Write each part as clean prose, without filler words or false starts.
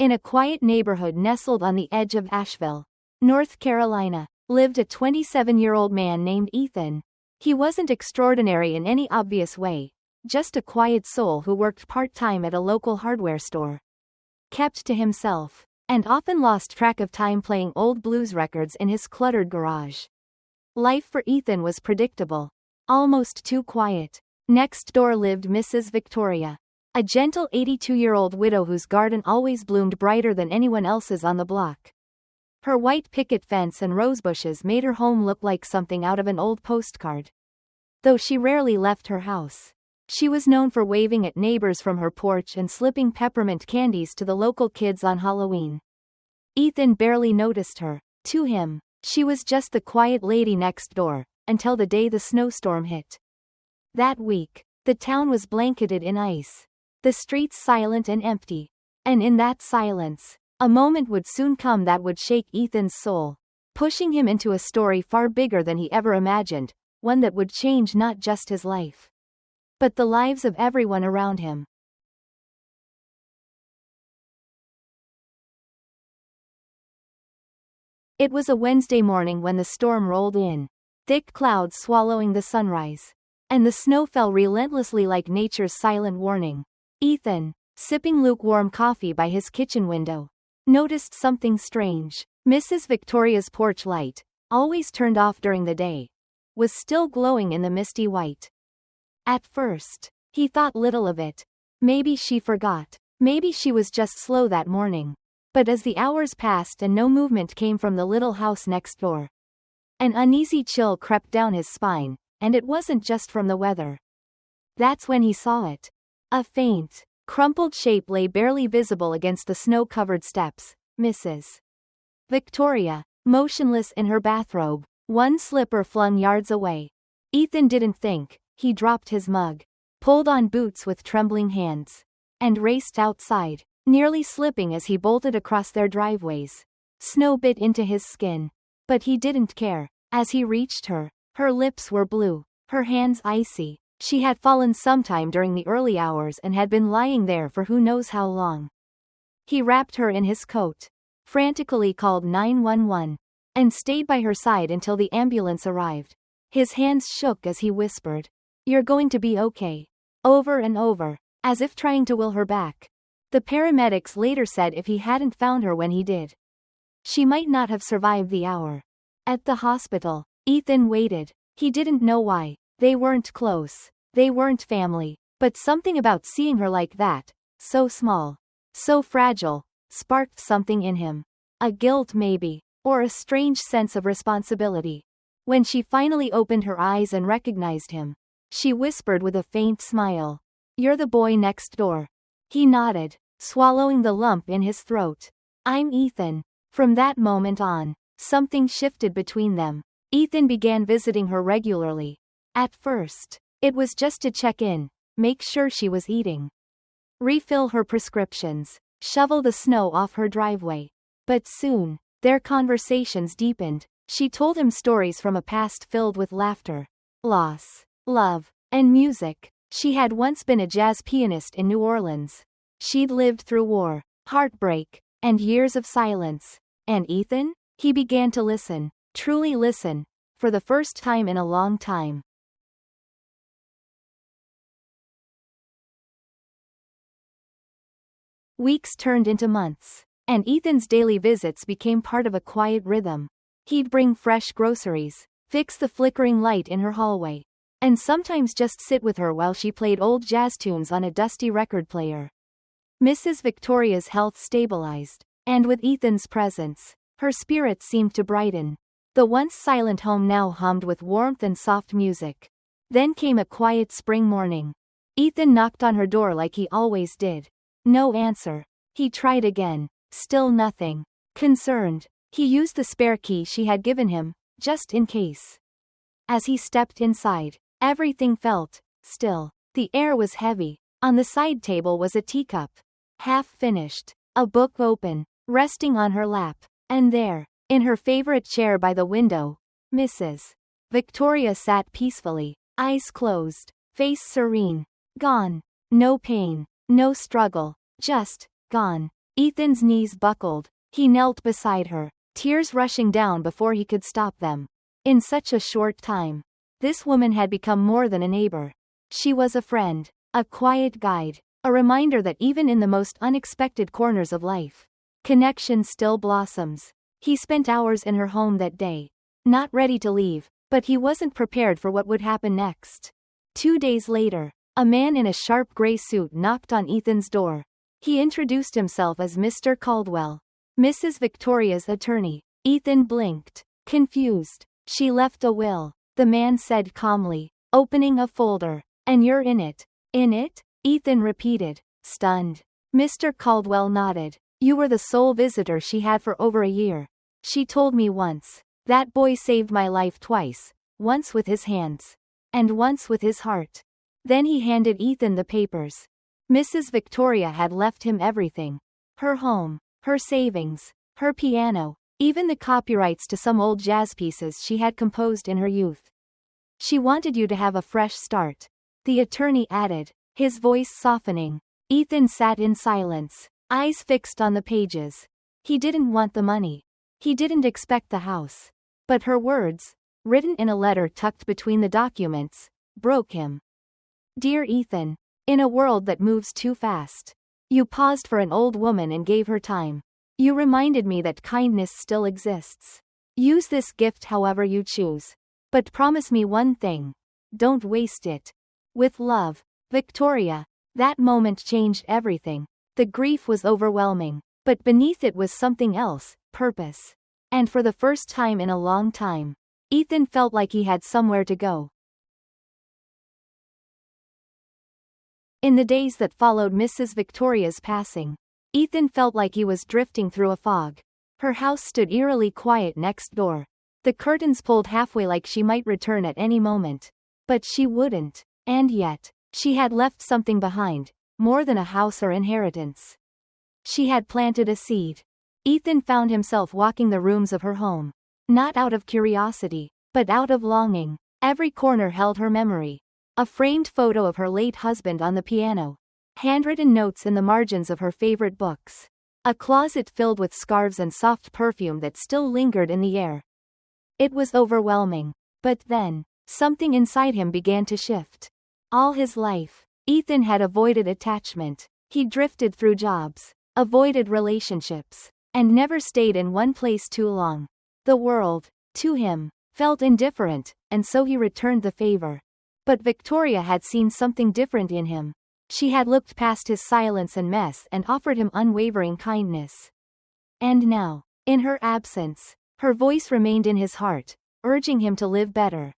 In a quiet neighborhood nestled on the edge of Asheville, North Carolina, lived a 27-year-old man named Ethan. He wasn't extraordinary in any obvious way, just a quiet soul who worked part-time at a local hardware store. Kept to himself, and often lost track of time playing old blues records in his cluttered garage. Life for Ethan was predictable, almost too quiet. Next door lived Mrs. Victoria, a gentle 82-year-old widow whose garden always bloomed brighter than anyone else's on the block. Her white picket fence and rosebushes made her home look like something out of an old postcard. Though she rarely left her house, she was known for waving at neighbors from her porch and slipping peppermint candies to the local kids on Halloween. Ethan barely noticed her. To him, she was just the quiet lady next door, until the day the snowstorm hit. That week, the town was blanketed in ice. The streets silent and empty. And in that silence, a moment would soon come that would shake Ethan's soul, pushing him into a story far bigger than he ever imagined, one that would change not just his life, but the lives of everyone around him. It was a Wednesday morning when the storm rolled in, thick clouds swallowing the sunrise, and the snow fell relentlessly like nature's silent warning. Ethan, sipping lukewarm coffee by his kitchen window, noticed something strange. Mrs. Victoria's porch light, always turned off during the day, was still glowing in the misty white. At first, he thought little of it. Maybe she forgot. Maybe she was just slow that morning. But as the hours passed and no movement came from the little house next door, an uneasy chill crept down his spine, and it wasn't just from the weather. That's when he saw it. A faint, crumpled shape lay barely visible against the snow-covered steps. Mrs. Victoria, motionless in her bathrobe, one slipper flung yards away. Ethan didn't think. He dropped his mug, pulled on boots with trembling hands, and raced outside, nearly slipping as he bolted across their driveways. Snow bit into his skin, but he didn't care. As he reached her, her lips were blue, her hands icy. She had fallen sometime during the early hours and had been lying there for who knows how long. He wrapped her in his coat, frantically called 911, and stayed by her side until the ambulance arrived. His hands shook as he whispered, "You're going to be okay," over and over, as if trying to will her back. The paramedics later said if he hadn't found her when he did, she might not have survived the hour. At the hospital, Ethan waited. He didn't know why. They weren't close. They weren't family. But something about seeing her like that, so small, so fragile, sparked something in him. A guilt maybe, or a strange sense of responsibility. When she finally opened her eyes and recognized him, she whispered with a faint smile, "You're the boy next door." He nodded, swallowing the lump in his throat. "I'm Ethan." From that moment on, something shifted between them. Ethan began visiting her regularly. At first, it was just to check in, make sure she was eating, refill her prescriptions, shovel the snow off her driveway. But soon, their conversations deepened. She told him stories from a past filled with laughter, loss, love, and music. She had once been a jazz pianist in New Orleans. She'd lived through war, heartbreak, and years of silence. And Ethan? He began to listen, truly listen, for the first time in a long time. Weeks turned into months, and Ethan's daily visits became part of a quiet rhythm. He'd bring fresh groceries, fix the flickering light in her hallway, and sometimes just sit with her while she played old jazz tunes on a dusty record player. Mrs. Victoria's health stabilized, and with Ethan's presence, her spirits seemed to brighten. The once silent home now hummed with warmth and soft music. Then came a quiet spring morning. Ethan knocked on her door like he always did. No answer. He tried again. Still nothing. Concerned, he used the spare key she had given him, just in case. As he stepped inside, everything felt still. The air was heavy. On the side table was a teacup, half finished, a book open, resting on her lap, and there, in her favorite chair by the window, Mrs. Victoria sat peacefully, eyes closed, face serene. Gone. No pain, no struggle, just gone. Ethan's knees buckled. He knelt beside her, tears rushing down before he could stop them. In such a short time, this woman had become more than a neighbor. She was a friend, a quiet guide, a reminder that even in the most unexpected corners of life, connection still blossoms. He spent hours in her home that day, not ready to leave, but he wasn't prepared for what would happen next. 2 days later, a man in a sharp gray suit knocked on Ethan's door. He introduced himself as Mr. Caldwell, Mrs. Victoria's attorney. Ethan blinked, confused. She left a will, the man said calmly, opening a folder. And you're in it? In it? Ethan repeated, stunned. Mr. Caldwell nodded. You were the sole visitor she had for over a year. She told me once. That boy saved my life twice, once with his hands, and once with his heart. Then he handed Ethan the papers. Mrs. Victoria had left him everything. Her home, her savings, her piano, even the copyrights to some old jazz pieces she had composed in her youth. She wanted you to have a fresh start, the attorney added, his voice softening. Ethan sat in silence, eyes fixed on the pages. He didn't want the money. He didn't expect the house. But her words, written in a letter tucked between the documents, broke him. Dear Ethan, in a world that moves too fast, you paused for an old woman and gave her time. You reminded me that kindness still exists. Use this gift however you choose. But promise me one thing. Don't waste it. With love, Victoria. That moment changed everything. The grief was overwhelming, but beneath it was something else, purpose. And for the first time in a long time, Ethan felt like he had somewhere to go. In the days that followed Mrs. Victoria's passing, Ethan felt like he was drifting through a fog. Her house stood eerily quiet next door. The curtains pulled halfway like she might return at any moment. But she wouldn't. And yet, she had left something behind, more than a house or inheritance. She had planted a seed. Ethan found himself walking the rooms of her home. Not out of curiosity, but out of longing. Every corner held her memory. A framed photo of her late husband on the piano. Handwritten notes in the margins of her favorite books. A closet filled with scarves and soft perfume that still lingered in the air. It was overwhelming. But then, something inside him began to shift. All his life, Ethan had avoided attachment. He drifted through jobs, avoided relationships, and never stayed in one place too long. The world, to him, felt indifferent, and so he returned the favor. But Victoria had seen something different in him. She had looked past his silence and mess and offered him unwavering kindness. And now, in her absence, her voice remained in his heart, urging him to live better.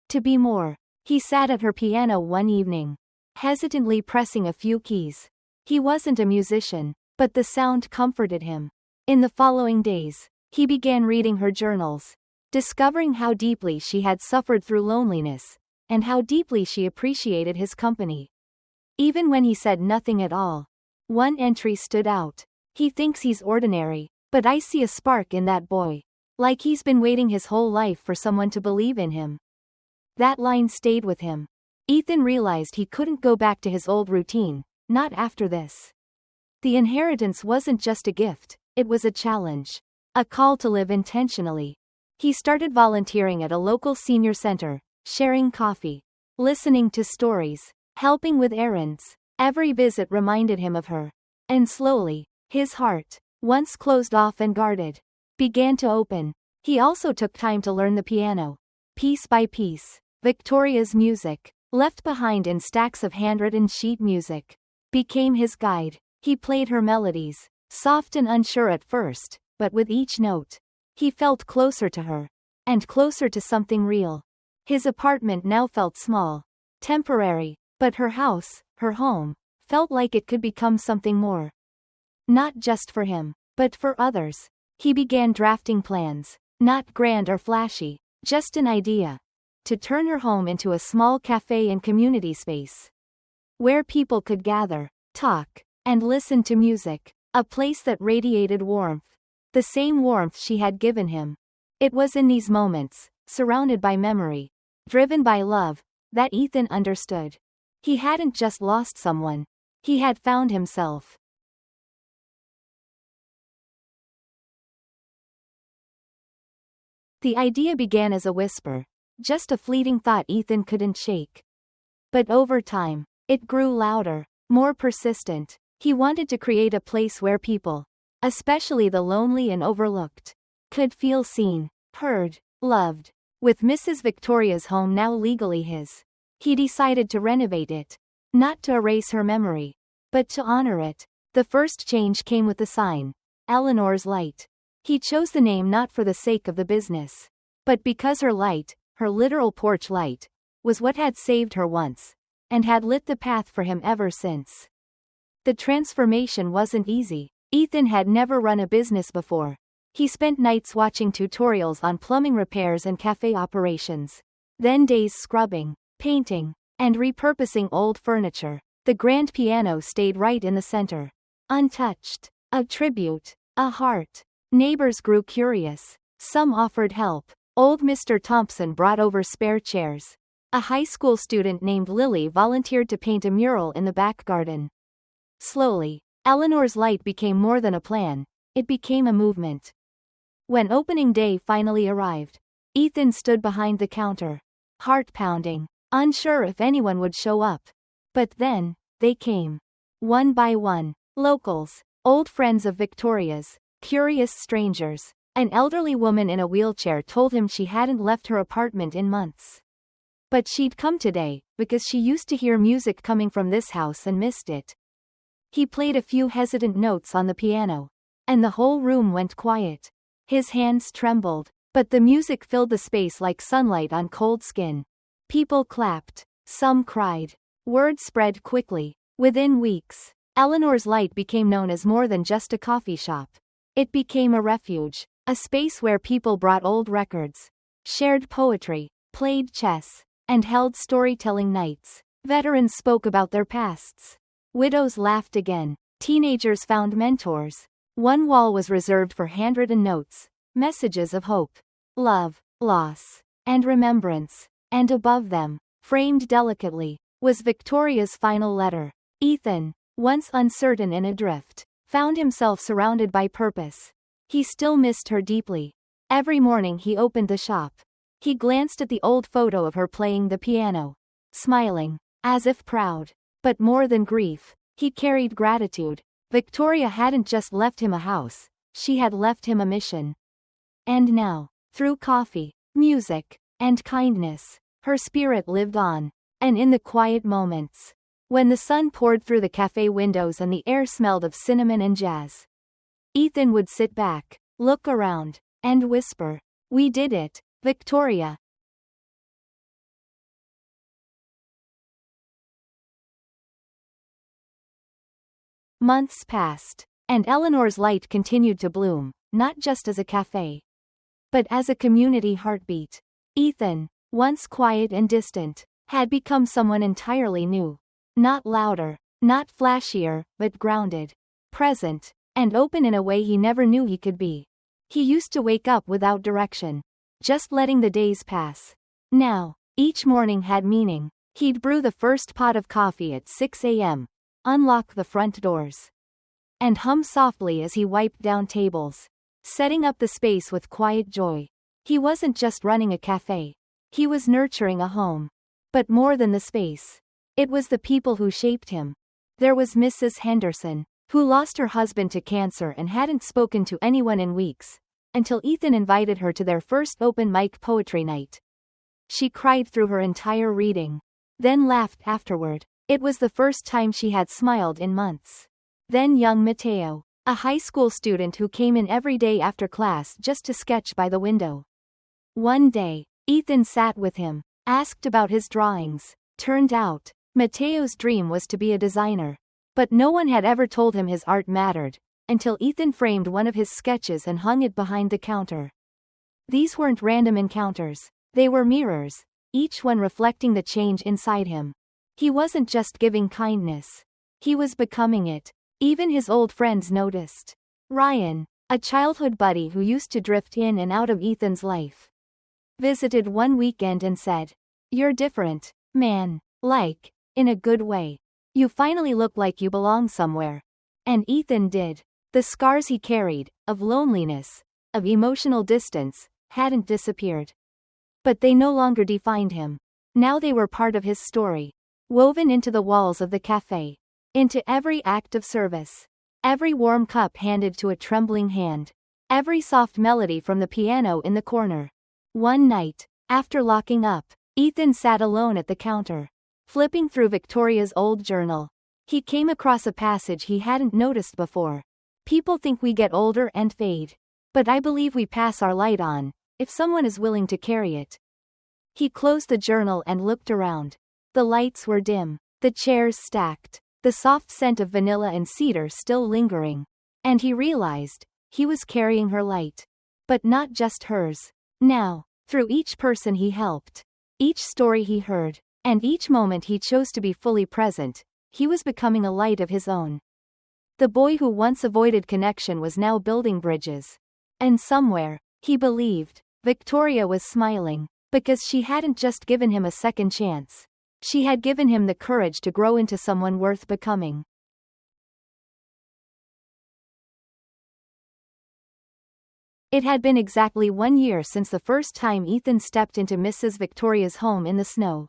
To be more. He sat at her piano one evening, hesitantly pressing a few keys. He wasn't a musician, but the sound comforted him. In the following days, he began reading her journals, discovering how deeply she had suffered through loneliness, and how deeply she appreciated his company. Even when he said nothing at all, one entry stood out. He thinks he's ordinary, but I see a spark in that boy. Like he's been waiting his whole life for someone to believe in him. That line stayed with him. Ethan realized he couldn't go back to his old routine, not after this. The inheritance wasn't just a gift, it was a challenge. A call to live intentionally. He started volunteering at a local senior center, sharing coffee, listening to stories, helping with errands. Every visit reminded him of her. And slowly, his heart, once closed off and guarded, began to open. He also took time to learn the piano. Piece by piece, Victoria's music, left behind in stacks of handwritten sheet music, became his guide. He played her melodies, soft and unsure at first, but with each note, he felt closer to her, and closer to something real. His apartment now felt small, temporary, but her house, her home, felt like it could become something more. Not just for him, but for others. He began drafting plans, not grand or flashy, just an idea. To turn her home into a small cafe and community space. Where people could gather, talk, and listen to music. A place that radiated warmth. The same warmth she had given him. It was in these moments, surrounded by memory, driven by love, that Ethan understood. He hadn't just lost someone. He had found himself. The idea began as a whisper, just a fleeting thought Ethan couldn't shake. But over time, it grew louder, more persistent. He wanted to create a place where people, especially the lonely and overlooked, could feel seen, heard, loved. With Mrs. Victoria's home now legally his, he decided to renovate it. Not to erase her memory, but to honor it. The first change came with the sign, Eleanor's Light. He chose the name not for the sake of the business, but because her light, her literal porch light, was what had saved her once, and had lit the path for him ever since. The transformation wasn't easy. Ethan had never run a business before. He spent nights watching tutorials on plumbing repairs and cafe operations, then days scrubbing, painting, and repurposing old furniture. The grand piano stayed right in the center, untouched, a tribute, a heart. Neighbors grew curious. Some offered help. Old Mr. Thompson brought over spare chairs. A high school student named Lily volunteered to paint a mural in the back garden. Slowly, Eleanor's Light became more than a plan, it became a movement. When opening day finally arrived, Ethan stood behind the counter, heart pounding, unsure if anyone would show up. But then, they came. One by one, locals, old friends of Victoria's, curious strangers. An elderly woman in a wheelchair told him she hadn't left her apartment in months. But she'd come today, because she used to hear music coming from this house and missed it. He played a few hesitant notes on the piano, and the whole room went quiet. His hands trembled, but the music filled the space like sunlight on cold skin. People clapped, some cried. Word spread quickly. Within weeks, Eleanor's Light became known as more than just a coffee shop. It became a refuge, a space where people brought old records, shared poetry, played chess, and held storytelling nights. Veterans spoke about their pasts. Widows laughed again. Teenagers found mentors. One wall was reserved for handwritten notes, messages of hope, love, loss, and remembrance. And above them, framed delicately, was Victoria's final letter. Ethan, once uncertain and adrift, found himself surrounded by purpose. He still missed her deeply. Every morning he opened the shop. He glanced at the old photo of her playing the piano, smiling, as if proud. But more than grief, he carried gratitude. Victoria hadn't just left him a house, she had left him a mission. And now, through coffee, music, and kindness, her spirit lived on. And in the quiet moments, when the sun poured through the cafe windows and the air smelled of cinnamon and jazz, Ethan would sit back, look around, and whisper, "We did it, Victoria." Months passed, and Eleanor's Light continued to bloom, not just as a cafe, but as a community heartbeat. Ethan, once quiet and distant, had become someone entirely new. Not louder, not flashier, but grounded, present, and open in a way he never knew he could be. He used to wake up without direction, just letting the days pass. Now, each morning had meaning. He'd brew the first pot of coffee at 6 a.m., unlock the front doors, and hum softly as he wiped down tables, setting up the space with quiet joy. He wasn't just running a cafe. He was nurturing a home. But more than the space, it was the people who shaped him. There was Mrs. Henderson, who lost her husband to cancer and hadn't spoken to anyone in weeks, until Ethan invited her to their first open mic poetry night. She cried through her entire reading, then laughed afterward. It was the first time she had smiled in months. Then young Mateo, a high school student who came in every day after class just to sketch by the window. One day, Ethan sat with him, asked about his drawings. Turned out, Mateo's dream was to be a designer. But no one had ever told him his art mattered, until Ethan framed one of his sketches and hung it behind the counter. These weren't random encounters. They were mirrors, each one reflecting the change inside him. He wasn't just giving kindness. He was becoming it. Even his old friends noticed. Ryan, a childhood buddy who used to drift in and out of Ethan's life, visited one weekend and said, "You're different, man. Like, in a good way. You finally look like you belong somewhere." And Ethan did. The scars he carried, of loneliness, of emotional distance, hadn't disappeared. But they no longer defined him. Now they were part of his story, woven into the walls of the cafe, into every act of service, every warm cup handed to a trembling hand, every soft melody from the piano in the corner. One night, after locking up, Ethan sat alone at the counter, flipping through Victoria's old journal. He came across a passage he hadn't noticed before. People think we get older and fade. But I believe we pass our light on, if someone is willing to carry it. He closed the journal and looked around. The lights were dim, the chairs stacked, the soft scent of vanilla and cedar still lingering. And he realized, he was carrying her light. But not just hers. Now, through each person he helped, each story he heard, and each moment he chose to be fully present, he was becoming a light of his own. The boy who once avoided connection was now building bridges. And somewhere, he believed, Victoria was smiling, because she hadn't just given him a second chance. She had given him the courage to grow into someone worth becoming. It had been exactly 1 year since the first time Ethan stepped into Mrs. Victoria's home in the snow.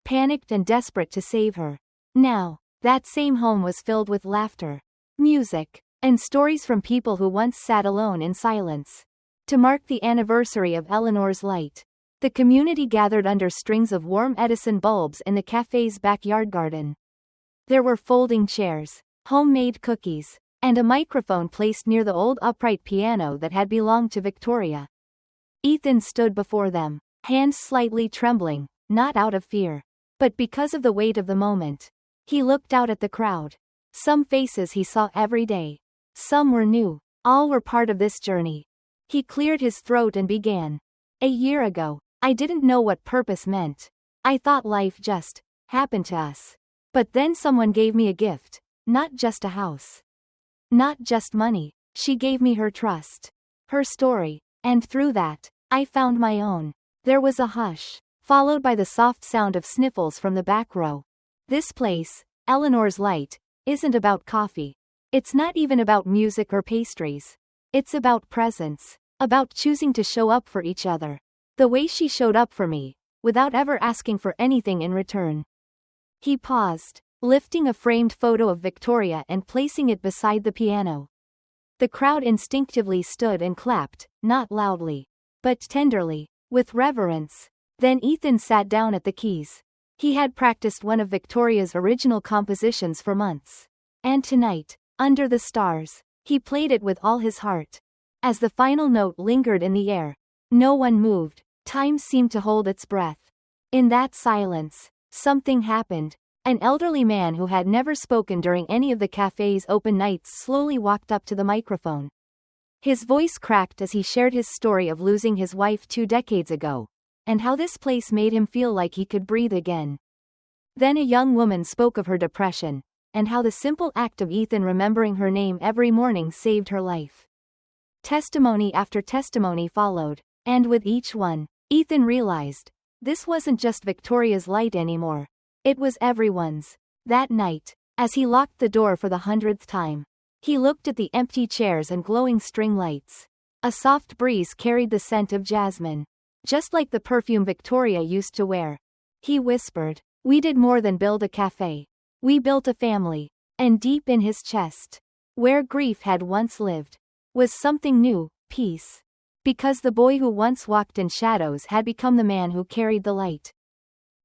Panicked and desperate to save her. Now, that same home was filled with laughter, music, and stories from people who once sat alone in silence. To mark the anniversary of Eleanor's light, the community gathered under strings of warm Edison bulbs in the cafe's backyard garden. There were folding chairs, homemade cookies, and a microphone placed near the old upright piano that had belonged to Victoria. Ethan stood before them, hands slightly trembling, not out of fear, but because of the weight of the moment. He looked out at the crowd. Some faces he saw every day. Some were new. All were part of this journey. He cleared his throat and began. A year ago, I didn't know what purpose meant. I thought life just happened to us. But then someone gave me a gift. Not just a house. Not just money. She gave me her trust. Her story. And through that, I found my own. There was a hush, followed by the soft sound of sniffles from the back row. This place, Eleanor's light, isn't about coffee. It's not even about music or pastries. It's about presence. About choosing to show up for each other. The way she showed up for me, without ever asking for anything in return. He paused, lifting a framed photo of Victoria and placing it beside the piano. The crowd instinctively stood and clapped, not loudly, but tenderly, with reverence. Then Ethan sat down at the keys. He had practiced one of Victoria's original compositions for months. And tonight, under the stars, he played it with all his heart. As the final note lingered in the air, no one moved. Time seemed to hold its breath. In that silence, something happened. An elderly man who had never spoken during any of the cafe's open nights slowly walked up to the microphone. His voice cracked as he shared his story of losing his wife 2 decades ago, and how this place made him feel like he could breathe again. Then a young woman spoke of her depression, and how the simple act of Ethan remembering her name every morning saved her life. Testimony after testimony followed, and with each one, Ethan realized, this wasn't just Victoria's light anymore. It was everyone's. That night, as he locked the door for the 100th time, he looked at the empty chairs and glowing string lights. A soft breeze carried the scent of jasmine, just like the perfume Victoria used to wear. He whispered, "We did more than build a cafe. We built a family." And deep in his chest, where grief had once lived, was something new, peace. Because the boy who once walked in shadows had become the man who carried the light.